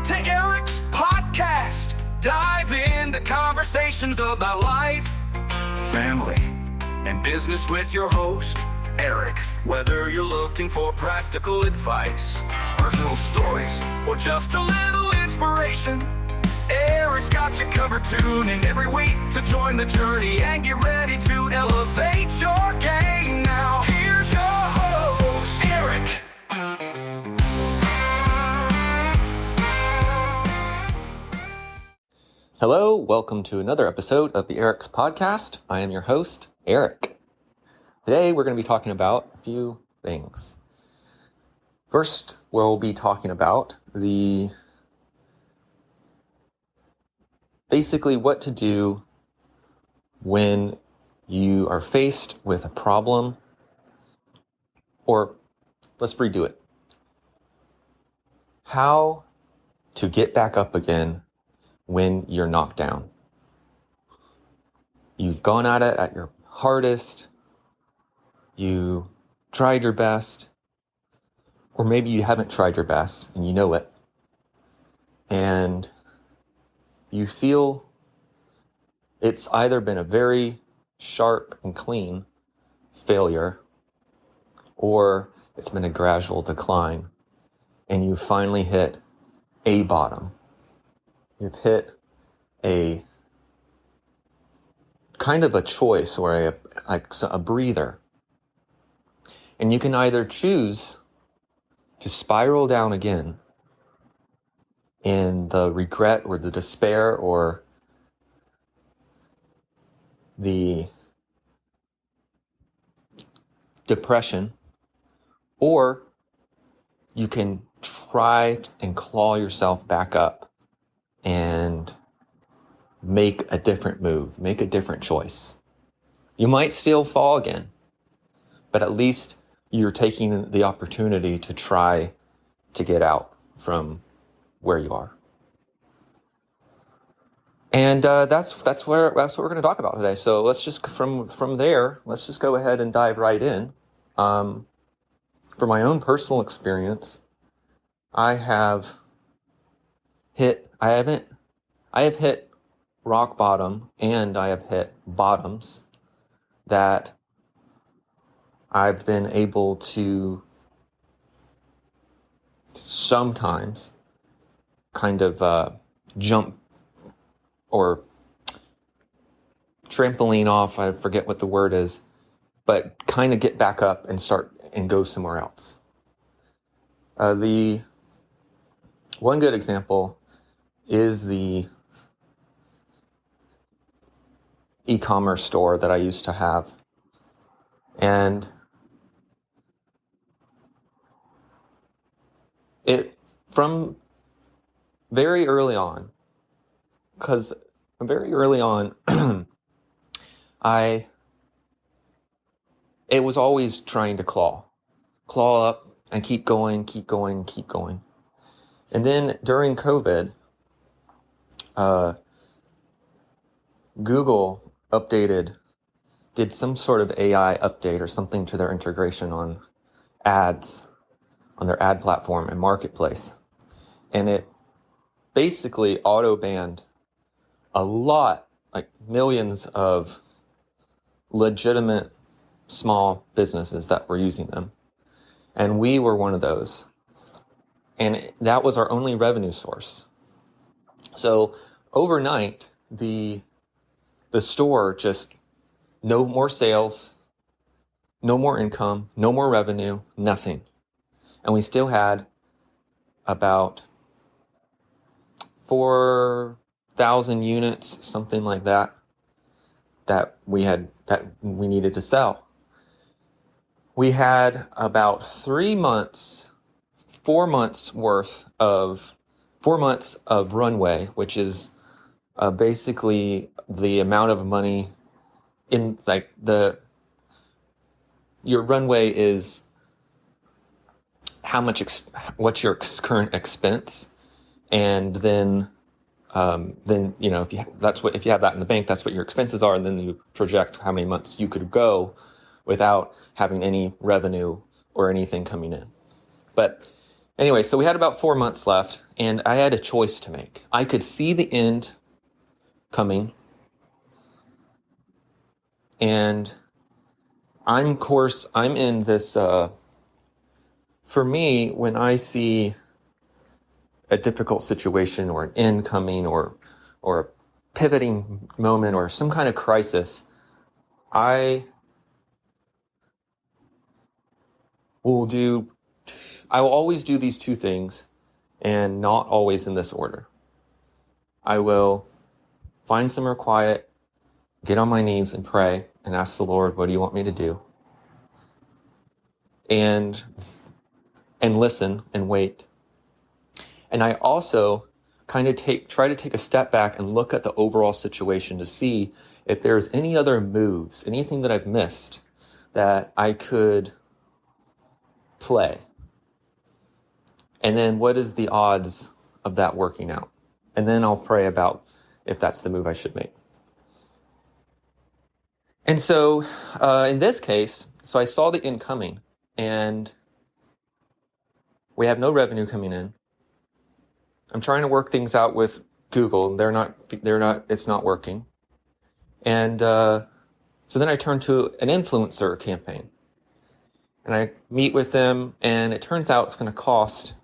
to Eric's podcast. Dive into conversations about life, family, and business with your host, Eric. Whether you're looking for practical advice, personal stories, or just a little inspiration, Eric's got you covered. Tune in every week to join the journey and get ready to elevate your game. Now, here's your host, Eric. Hello, welcome to another episode of the Eric's podcast. I am your host, Eric. Today, we're going to be talking about a few things. First, we'll be talking about basically what to do when you are faced with a problem, or let's redo it. How to get back up again when you're knocked down. You've gone at it at your hardest, you tried your best, or maybe you haven't tried your best and you know it, and you feel it's either been a very sharp and clean failure, or it's been a gradual decline, and you finally hit a bottom. You've hit a kind of a choice, or a breather. And you can either choose to spiral down again in the regret or the despair or the depression, or you can try and claw yourself back up and make a different move, make a different choice. You might still fall again, but at least you're taking the opportunity to try to get out from where you are. And that's what we're going to talk about today. So let's just from there, let's just go ahead and dive right in. For my own personal experience, I have hit rock bottom, and I have hit bottoms that I've been able to sometimes kind of jump or trampoline off, I forget what the word is, but kind of get back up and start and go somewhere else. The one good example is the e-commerce store that I used to have. And from very early on, it was always trying to claw up and keep going. And then during COVID, Google did some sort of AI update or something to their integration on ads, on their ad platform and marketplace. And it basically auto-banned a lot, like millions of legitimate small businesses that were using them. And we were one of those. And that was our only revenue source. So overnight, the store just, no more sales, no more income, no more revenue, nothing. And we still had about 4,000 units, something like that we needed to sell. We had about 4 months of runway, which is basically the amount of money in your runway is how much what's your current expense, and then if you have that in the bank, that's what your expenses are, and then you project how many months you could go without having any revenue or anything coming in. But Anyway, so we had about 4 months left, and I had a choice to make. I could see the end coming, and I'm in this, for me, when I see a difficult situation or an end coming or a pivoting moment or some kind of crisis, I will always do these two things, and not always in this order. I will find somewhere quiet, get on my knees and pray and ask the Lord, what do you want me to do? And listen and wait. And I also kind of try to take a step back and look at the overall situation to see if there's any other moves, anything that I've missed that I could play. And then what is the odds of that working out? And then I'll pray about if that's the move I should make. And so in this case, so I saw the end coming, and we have no revenue coming in. I'm trying to work things out with Google, and it's not working. And so then I turn to an influencer campaign, and I meet with them, and it turns out it's going to cost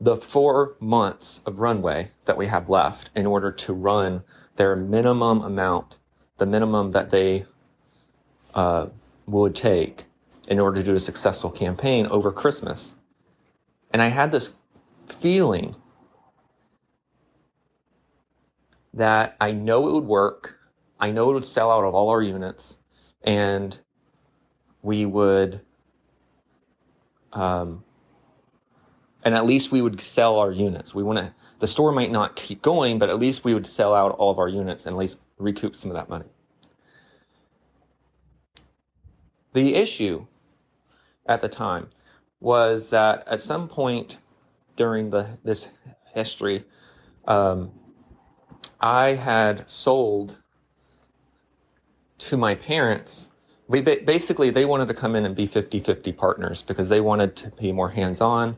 the 4 months of runway that we have left in order to run their minimum amount, the minimum that they would take in order to do a successful campaign over Christmas. And I had this feeling that I know it would work. I know it would sell out of all our units, and we would, and at least we would sell our units. The store might not keep going, but at least we would sell out all of our units and at least recoup some of that money. The issue at the time was that at some point during this history, I had sold to my parents. Basically, they wanted to come in and be 50-50 partners because they wanted to be more hands-on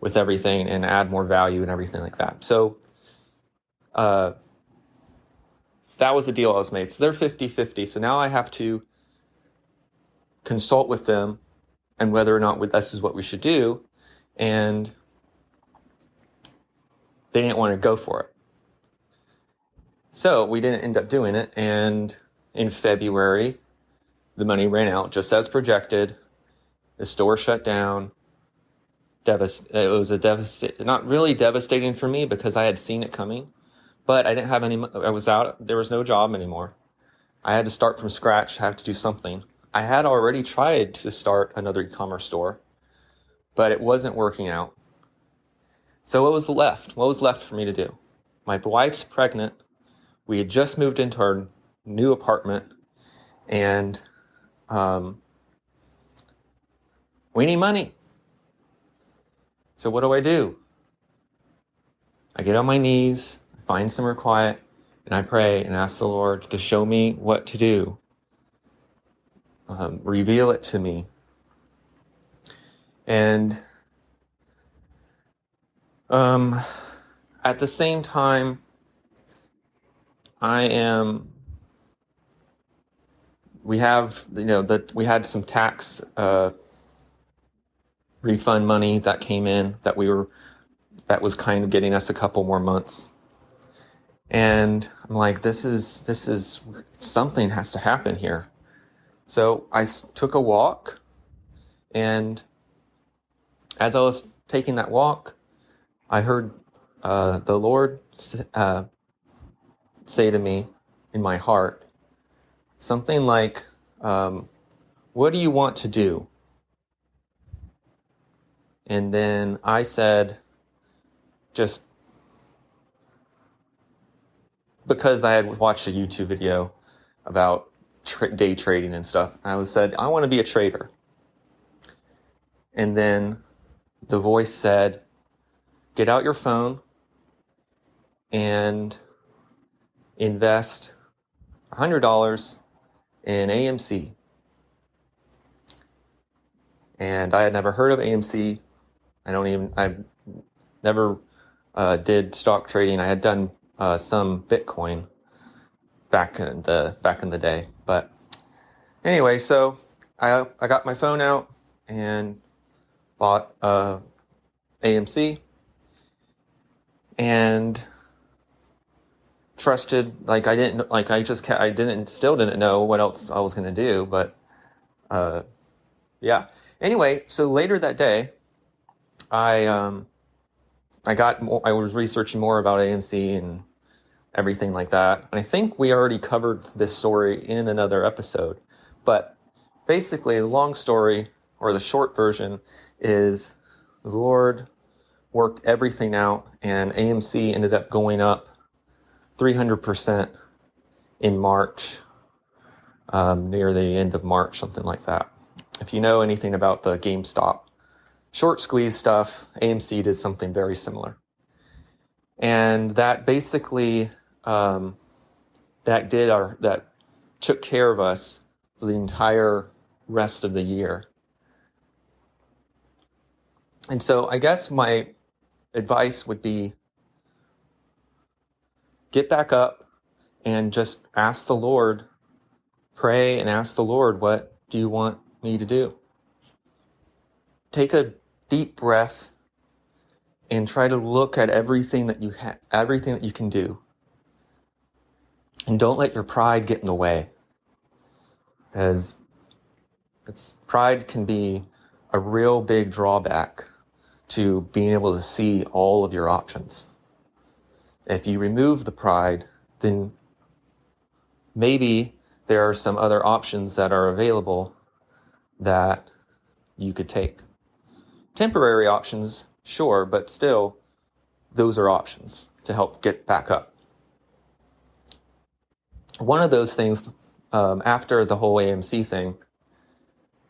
with everything and add more value and everything like that. So that was the deal I was made. So they're 50-50. So now I have to consult with them and whether or not this is what we should do. And they didn't want to go for it. So we didn't end up doing it. And in February, the money ran out just as projected. The store shut down. It was not really devastating for me because I had seen it coming, but I didn't have any. I was out. There was no job anymore. I had to start from scratch. I have to do something. I had already tried to start another e-commerce store, but it wasn't working out. So what was left? What was left for me to do? My wife's pregnant. We had just moved into our new apartment, and we need money. So what do? I get on my knees, find somewhere quiet, and I pray and ask the Lord to show me what to do. Reveal it to me. And at the same time, we had some tax refund money that came in that was kind of getting us a couple more months. And I'm like, this is something has to happen here. So I took a walk, and as I was taking that walk, I heard the Lord say to me in my heart something like, what do you want to do? And then I said, just because I had watched a YouTube video about day trading and stuff, I said, I want to be a trader. And then the voice said, get out your phone and invest $100 in AMC. And I had never heard of AMC. I never did stock trading. I had done some Bitcoin back in the day, but anyway, so I got my phone out and bought AMC and trusted. Still didn't know what else I was going to do, but yeah. Anyway, so later that day, I was researching more about AMC and everything like that. And I think we already covered this story in another episode. But basically, the long story, or the short version, is the Lord worked everything out, and AMC ended up going up 300% in March, near the end of March, something like that. If you know anything about the GameStop short squeeze stuff, AMC did something very similar. And that basically, that took care of us for the entire rest of the year. And so I guess my advice would be, get back up and just ask the Lord, pray and ask the Lord, what do you want me to do? Take a deep breath and try to look at everything that everything that you can do. And don't let your pride get in the way. As pride can be a real big drawback to being able to see all of your options. If you remove the pride, then maybe there are some other options that are available that you could take. Temporary options, sure, but still, those are options to help get back up. One of those things, after the whole AMC thing,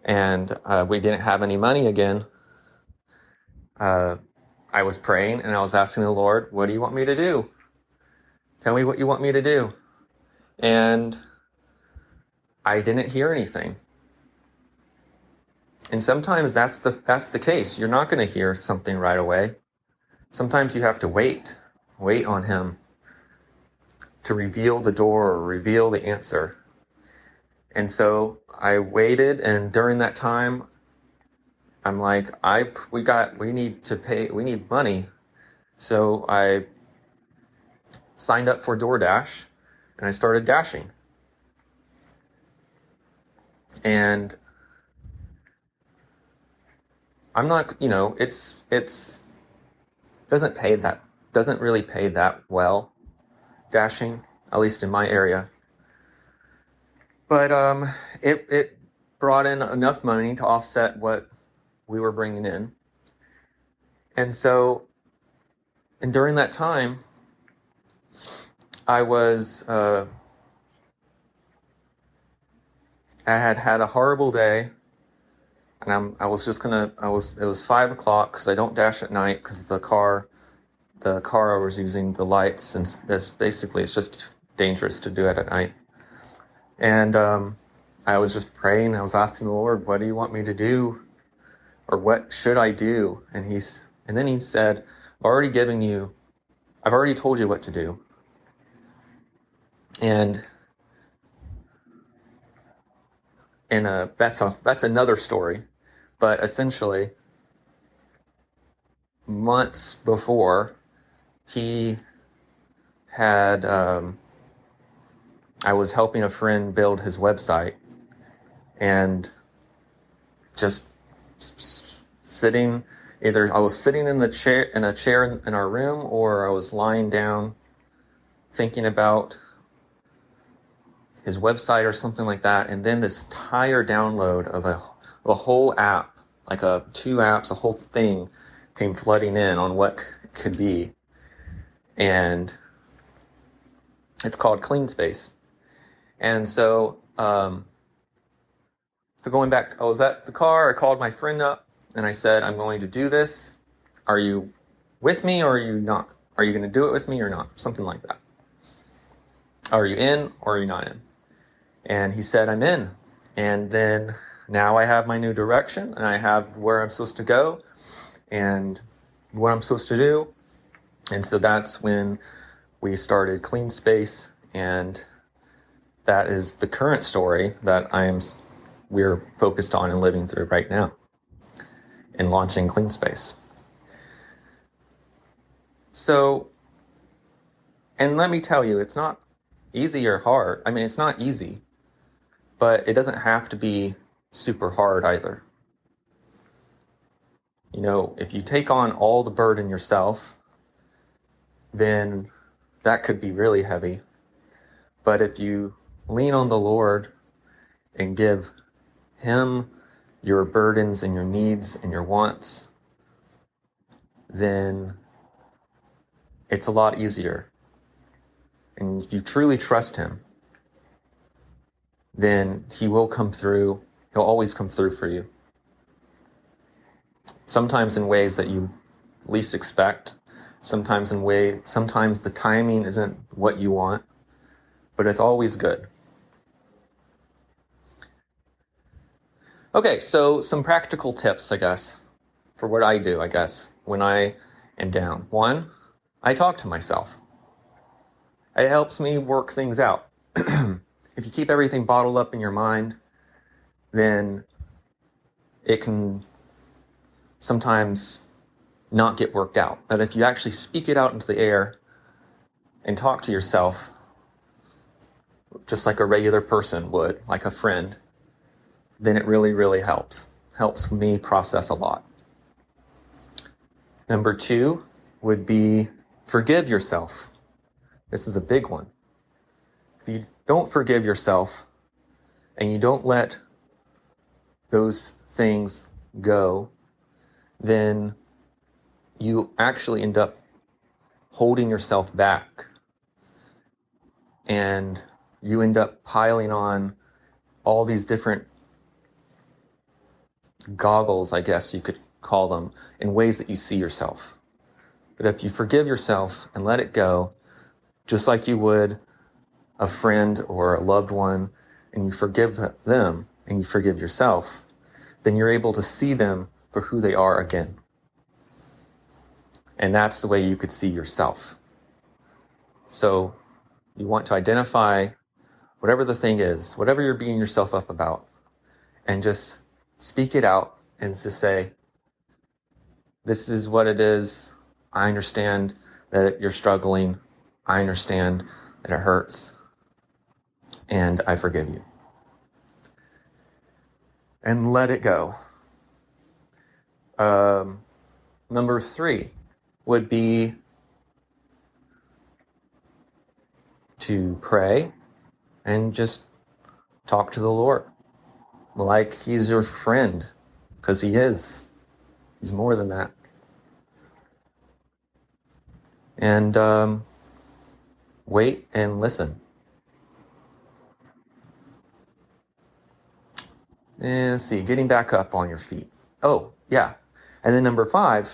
and we didn't have any money again, I was praying and I was asking the Lord, what do you want me to do? Tell me what you want me to do. And I didn't hear anything. And sometimes that's the case. You're not going to hear something right away. Sometimes you have to wait on Him to reveal the door or reveal the answer. And so I waited, and during that time, I'm like, we need money. So I signed up for DoorDash and I started dashing. And I'm not, it's doesn't really pay that well, dashing, at least in my area. But it brought in enough money to offset what we were bringing in. And during that time, I had a horrible day. And it was 5:00 because I don't dash at night because the car I was using, the lights, and it's just dangerous to do it at night. And I was just praying. I was asking the Lord, what do you want me to do? Or what should I do? And then he said, I've already told you what to do. And that's another story. But essentially, months before, he had, I was helping a friend build his website, and just sitting, either I was sitting in a chair in our room, or I was lying down thinking about his website or something like that. And then this entire download of a whole app, like two apps, a whole thing came flooding in on what it could be. And it's called Clean Space. And so, going back, I was at the car, I called my friend up and I said, I'm going to do this. Are you with me or are you not? Are you going to do it with me or not? Something like that. Are you in or are you not in? And he said, I'm in. And then now I have my new direction and I have where I'm supposed to go. and what I'm supposed to do. And so that's when we started Clean Space, and that is the current story that we're focused on and living through right now in launching Clean Space. So, and let me tell you, it's not easy or hard. I mean, it's not easy, but it doesn't have to be super hard either. You know, if you take on all the burden yourself, then that could be really heavy. But if you lean on the Lord and give Him your burdens and your needs and your wants, then it's a lot easier. And if you truly trust Him, then He will come through. He'll always come through for you. Sometimes in ways that you least expect. Sometimes the timing isn't what you want, but it's always good. Okay, so some practical tips, I guess, for what I do, when I am down. One, I talk to myself. It helps me work things out. If you keep everything bottled up in your mind, then it can sometimes not get worked out. But if you actually speak it out into the air and talk to yourself, just like a regular person would, like a friend, then it really, really helps. Helps me process a lot. Number 2 would be forgive yourself. This is a big one. If you don't forgive yourself and you don't let those things go, then you actually end up holding yourself back, and you end up piling on all these different goggles, I guess you could call them, in ways that you see yourself. But if you forgive yourself and let it go, just like you would a friend or a loved one, and you forgive them and you forgive yourself, then you're able to see them for who they are again. And that's the way you could see yourself. So you want to identify whatever the thing is, whatever you're beating yourself up about, and just speak it out and just say, this is what it is. I understand that you're struggling. I understand that it hurts. And I forgive you. And let it go. Number 3 would be to pray and just talk to the Lord like He's your friend, because He is. He's more than that. And wait and listen. And let's see, getting back up on your feet. Oh, yeah. And then number 4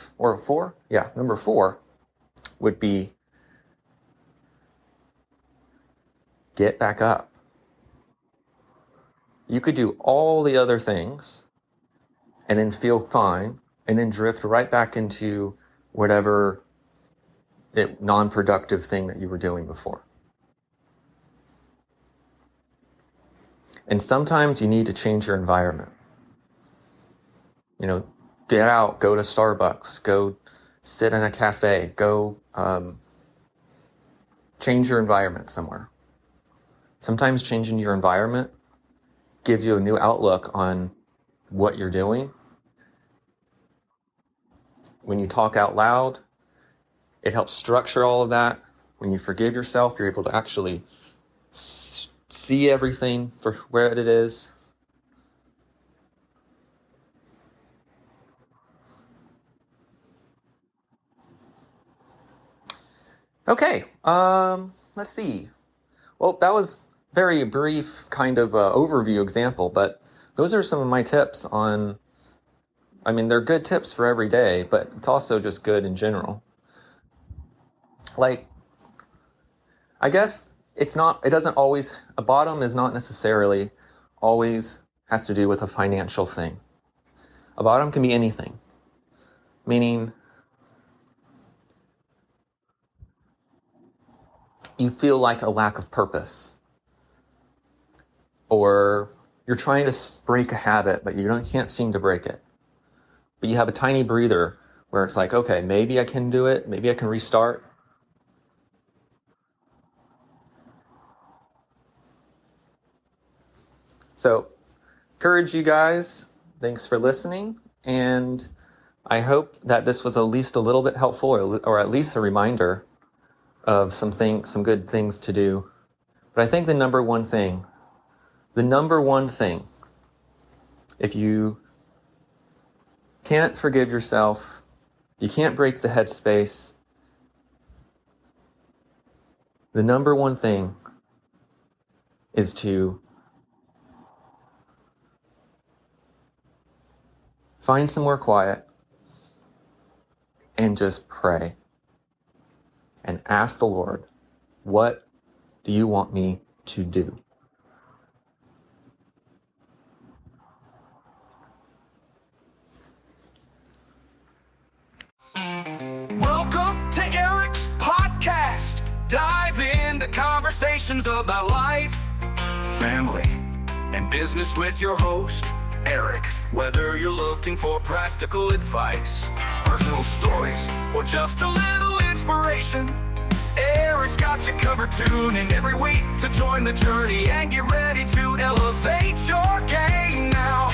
would be get back up. You could do all the other things and then feel fine and then drift right back into whatever non-productive thing that you were doing before. And sometimes you need to change your environment. You know, get out, go to Starbucks, go sit in a cafe, go change your environment somewhere. Sometimes changing your environment gives you a new outlook on what you're doing. When you talk out loud, it helps structure all of that. When you forgive yourself, you're able to actually see everything for where it is. Okay, let's see. Well, that was very brief kind of overview example, but those are some of my tips on, they're good tips for every day, but it's also just good in general. Like, I guess a bottom is not necessarily always has to do with a financial thing. A bottom can be anything. meaning you feel like a lack of purpose, or you're trying to break a habit, but you can't seem to break it. But you have a tiny breather where it's like, okay, maybe I can do it. Maybe I can restart. So, encourage you guys. Thanks for listening. And I hope that this was at least a little bit helpful, or at least a reminder of some good things to do. But I think the number one thing, if you can't forgive yourself, you can't break the headspace, the number one thing is to find somewhere quiet and just pray and ask the Lord, what do you want me to do? Welcome to Eric's podcast. Dive into conversations about life, family, and business with your host, Eric. Whether you're looking for practical advice, personal stories, or just a little inspiration, Eric's got you covered. Tune in every week to join the journey and get ready to elevate your game. Now